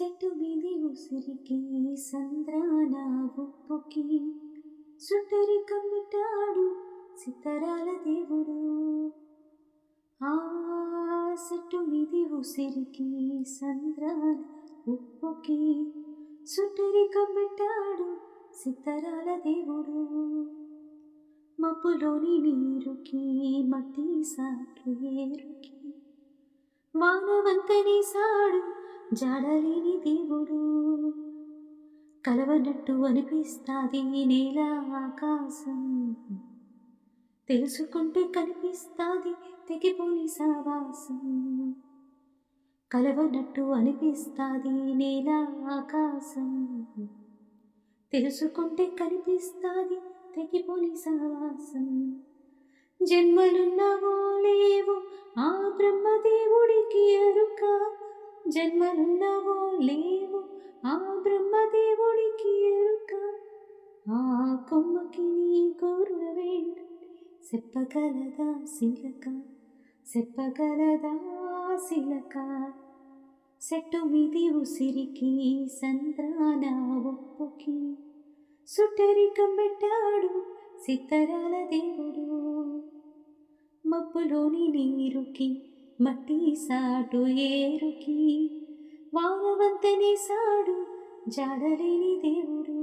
Set మీది ఉసిరికి సంద్రాన ఉప్పుకి సుట్టరి కమ్మిటాడు సితరాల దేవుడు. ఆ సెట్టు మీది ఉసిరికి సంద్రాన ఉప్పుకి సుట్టరి కమ్మిటాడు సితరాల దేవుడు. మబ్బులోని నీరుకి మట్టి సాటు ఏరుకి వానవంతని సాడు జాడలేని దేవుడు. కలవనట్టు అనిపిస్తాది నేల ఆకాశం, తెలుసుకుంటే కనిపిస్తాది తెగిపోని సావాసం. కలవనట్టు అనిపిస్తాది నేల ఆకాశం, తెలుసుకుంటే కనిపిస్తాది తెగిపోని సావాసం. జన్మలున్నవో లేవో ఆ బ్రహ్మదేవుడికి ఎరుక, జన్మలున్నవో లేవో ఆ బ్రహ్మదేవుడికి ఎరుక. ఆ కొమ్మకి నీ కోరుల వేంటి చెప్పగలదా శిలక, చెప్పగలదా శిలక. సెట్టు మీది ఉసిరికి సంద్రాన ఉప్పుకి సుట్టరికం పెట్టాడు సితరాల దేవుడు. మబ్బులోని నీరుకి మట్టి సాటు ఏరుకి వానవంతని సాడు జాడలేని దేవుడు.